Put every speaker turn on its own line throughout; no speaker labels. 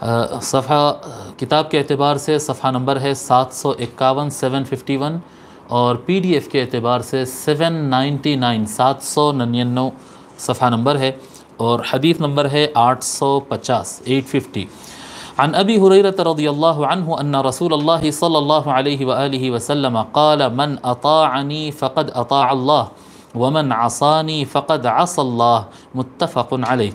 صفحہ کتاب کے اعتبار سے صفحہ نمبر ہے 751 751، اور پی ڈی ایف کے اعتبار سے 799 799 صفحہ نمبر ہے، اور حدیث نمبر ہے 850 850۔ عن ابی ہریرہ رضی اللہ عنہ ان رسول اللہ صلی اللہ علیہ وآلہ وسلم قال من اطاعنی فقد اطاع اللہ ومن عصانی فقد عصى اللہ، متفق علیہ۔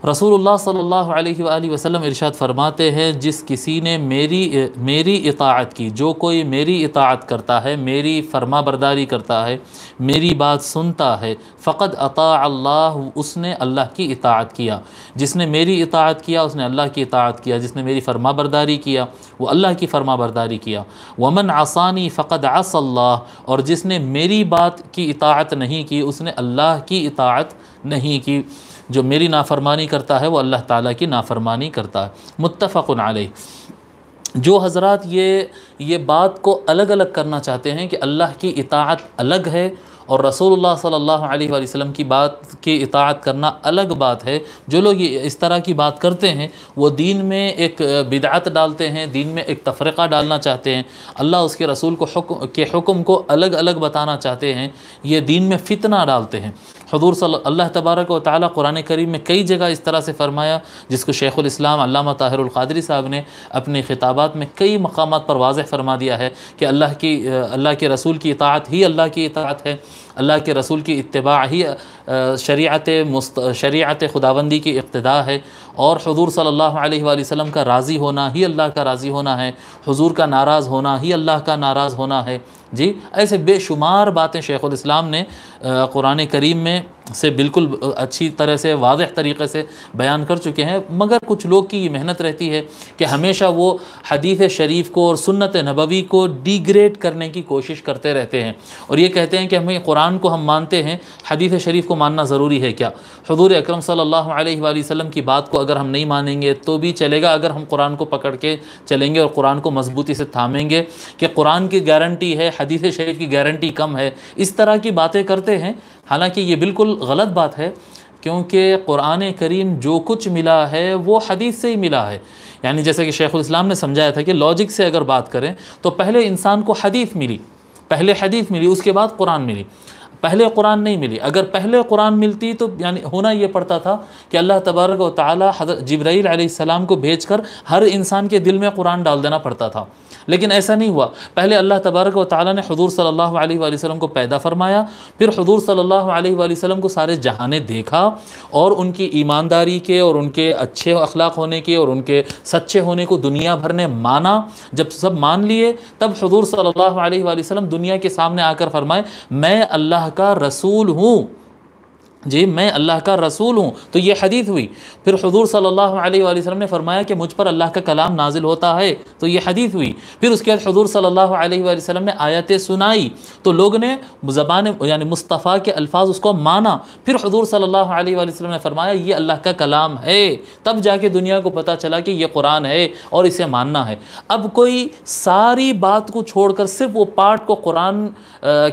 رسول اللہ صلی اللہ علیہ وآلہ وسلم ارشاد فرماتے ہیں، جس کسی نے میری اطاعت کی، جو کوئی میری اطاعت کرتا ہے، میری فرما برداری کرتا ہے، میری بات سنتا ہے، فقد اطاع اللہ، اس نے اللہ کی اطاعت کیا۔ جس نے میری اطاعت کیا اس نے اللہ کی اطاعت کیا، جس نے میری فرما برداری کیا وہ اللہ کی فرما برداری کیا۔ ومن عصانی فقد عصى اللہ، اور جس نے میری بات کی اطاعت نہیں کی اس نے اللہ کی اطاعت نہیں کی۔ جو میری نافرمانی کرتا ہے وہ اللہ تعالیٰ کی نافرمانی کرتا ہے، متفق علیہ۔ جو حضرات یہ بات کو الگ الگ کرنا چاہتے ہیں کہ اللہ کی اطاعت الگ ہے اور رسول اللہ صلی اللہ علیہ وآلہ وسلم کی بات کی اطاعت کرنا الگ بات ہے، جو لوگ اس طرح کی بات کرتے ہیں وہ دین میں ایک بدعت ڈالتے ہیں، دین میں ایک تفرقہ ڈالنا چاہتے ہیں، اللہ اس کے رسول کے حکم کو الگ الگ بتانا چاہتے ہیں، یہ دین میں فتنہ ڈالتے ہیں۔ حضور اللہ تبارک و تعالیٰ قرآن کریم میں کئی جگہ اس طرح سے فرمایا، جس کو شیخ الاسلام علامہ طاہر القادری صاحب نے اپنے خطابات میں کئی مقامات پر واضح فرما دیا ہے کہ اللہ کے رسول کی اطاعت ہی اللہ کی اطاعت ہے، اللہ کے رسول کی اتباع ہی شریعت خداوندی کی اقتداء ہے، اور حضور صلی اللہ علیہ وآلہ وسلم کا راضی ہونا ہی اللہ کا راضی ہونا ہے، حضور کا ناراض ہونا ہی اللہ کا ناراض ہونا ہے۔ جی ایسے بے شمار باتیں شیخ الاسلام نے قرآن کریم میں سے بالکل اچھی طرح سے واضح طریقے سے بیان کر چکے ہیں، مگر کچھ لوگ کی یہ محنت رہتی ہے کہ ہمیشہ وہ حدیث شریف کو اور سنت نبوی کو ڈی گریڈ کرنے کی کوشش کرتے رہتے ہیں، اور یہ کہتے ہیں کہ ہمیں قرآن کو ہم مانتے ہیں، حدیث شریف کو ماننا ضروری ہے کیا؟ حضور اکرم صلی اللہ علیہ وآلہ وسلم کی بات کو اگر ہم نہیں مانیں گے تو بھی چلے گا، اگر ہم قرآن کو پکڑ کے چلیں گے اور قرآن کو مضبوطی سے تھامیں گے کہ قرآن کی گارنٹی ہے، حدیث شریف کی گارنٹی کم ہے، اس طرح کی باتیں کرتے ہیں، حالانکہ یہ بالکل غلط بات ہے، کیونکہ قرآن کریم جو کچھ ملا ہے وہ حدیث سے ہی ملا ہے۔ یعنی جیسے کہ شیخ الاسلام نے سمجھایا تھا کہ لاجک سے اگر بات کریں تو پہلے انسان کو حدیث ملی، پہلے حدیث ملی، اس کے بعد قرآن ملی، پہلے قرآن نہیں ملی۔ اگر پہلے قرآن ملتی تو یعنی ہونا یہ پڑتا تھا کہ اللہ تبارک و تعالی حضرت جبرائیل علیہ السلام کو بھیج کر ہر انسان کے دل میں قرآن ڈال دینا پڑتا تھا، لیکن ایسا نہیں ہوا۔ پہلے اللہ تبارک و تعالی نے حضور صلی اللہ علیہ وآلہ وسلم کو پیدا فرمایا، پھر حضور صلی اللہ علیہ وآلہ وسلم کو سارے جہاں نے دیکھا اور ان کی ایمانداری کے اور ان کے اچھے اخلاق ہونے کے اور ان کے سچے ہونے کو دنیا بھر نے مانا۔ جب سب مان لیے تب حضور صلی اللہ علیہ وآلہ وسلم دنیا کے سامنے آ کر فرمائے، میں اللہ کا رسول ہوں، جی میں اللہ کا رسول ہوں، تو یہ حدیث ہوئی۔ پھر حضور صلی اللہ علیہ وآلہ وسلم نے فرمایا کہ مجھ پر اللہ کا کلام نازل ہوتا ہے، تو یہ حدیث ہوئی۔ پھر اس کے بعد حضور صلی اللہ علیہ وآلہ وسلم نے آیتیں سنائی تو لوگوں نے زبان یعنی مصطفیٰ کے الفاظ اس کو مانا، پھر حضور صلی اللہ علیہ وآلہ وسلم نے فرمایا یہ اللہ کا کلام ہے، تب جا کے دنیا کو پتہ چلا کہ یہ قرآن ہے اور اسے ماننا ہے۔ اب کوئی ساری بات کو چھوڑ کر صرف وہ پارٹ کو قرآن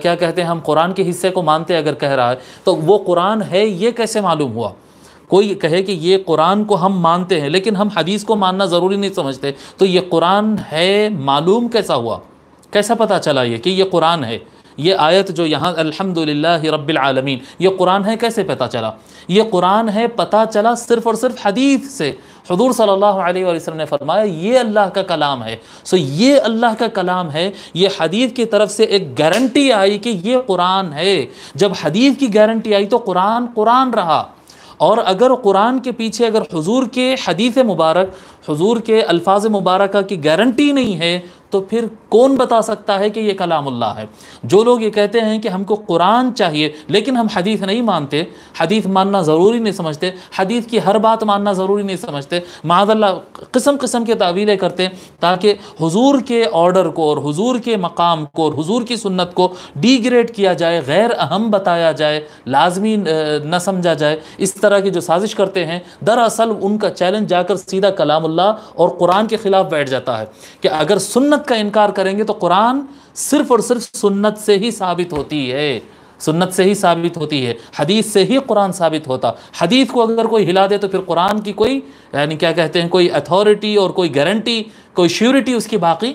کیا کہتے ہیں ہم قرآن کے حصے کو مانتے اگر کہہ رہا ہے تو وہ قرآن ہے یہ کیسے معلوم ہوا؟ کوئی کہے کہ یہ قرآن کو ہم مانتے ہیں لیکن ہم حدیث کو ماننا ضروری نہیں سمجھتے، تو یہ قرآن ہے معلوم کیسا ہوا؟ کیسا پتہ چلا یہ کہ یہ قرآن ہے؟ یہ آیت جو یہاں الحمدللہ رب العالمین، یہ قرآن ہے کیسے پتہ چلا؟ یہ قرآن ہے پتہ چلا صرف اور صرف حدیث سے۔ حضور صلی اللہ علیہ وآلہ وسلم نے فرمایا یہ اللہ کا کلام ہے، یہ اللہ کا کلام ہے، یہ حدیث کی طرف سے ایک گارنٹی آئی کہ یہ قرآن ہے۔ جب حدیث کی گارنٹی آئی تو قرآن قرآن رہا، اور اگر قرآن کے پیچھے اگر حضور کے حدیث مبارک، حضور کے الفاظ مبارکہ کی گارنٹی نہیں ہے تو پھر کون بتا سکتا ہے کہ یہ کلام اللہ ہے؟ جو لوگ یہ کہتے ہیں کہ ہم کو قرآن چاہیے لیکن ہم حدیث نہیں مانتے، حدیث ماننا ضروری نہیں سمجھتے، حدیث کی ہر بات ماننا ضروری نہیں سمجھتے، معاذ اللہ قسم قسم کے تعویلیں کرتے ہیں تاکہ حضور کے آرڈر کو اور حضور کے مقام کو اور حضور کی سنت کو ڈی گریڈ کیا جائے، غیر اہم بتایا جائے، لازمی نہ سمجھا جائے، اس طرح کی جو سازش کرتے ہیں دراصل ان کا چیلنج جا کر سیدھا کلام اللہ اور قرآن کے خلاف بیٹھ جاتا ہے کہ اگر سنت کا انکار کریں گے تو قرآن صرف اور صرف سنت سے ہی ثابت ہوتی ہے۔ سنت سے ہی ثابت ہوتی ہے، حدیث سے ہی قرآن ثابت ہوتا۔ حدیث کو اگر کوئی ہلا دے تو پھر قرآن کی کوئی یعنی کیا کہتے ہیں کوئی اتھارٹی اور کوئی گارنٹی، کوئی شیورٹی اس کی باقی،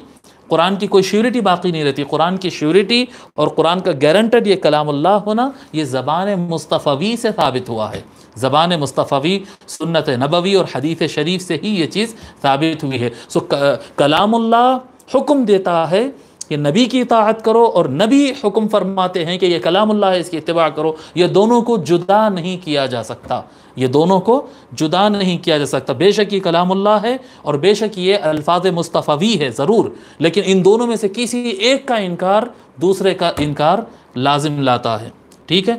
قرآن کی کوئی شیورٹی باقی نہیں رہتی۔ قرآن کی شیورٹی اور قرآن کا گارنٹڈ یہ کلام اللہ ہونا یہ زبان مصطفی سے ثابت ہوا ہے، زبان مصطفی، سنت نبوی اور حدیث شریف سے ہی یہ چیز ثابت ہوئی ہے۔ سو کلام اللہ حکم دیتا ہے کہ نبی کی اطاعت کرو، اور نبی حکم فرماتے ہیں کہ یہ کلام اللہ ہے، اس کی اتباع کرو۔ یہ دونوں کو جدا نہیں کیا جا سکتا، یہ دونوں کو جدا نہیں کیا جا سکتا۔ بے شک یہ کلام اللہ ہے اور بے شک یہ الفاظ مصطفی ہے ضرور، لیکن ان دونوں میں سے کسی ایک کا انکار دوسرے کا انکار لازم لاتا ہے، ٹھیک ہے۔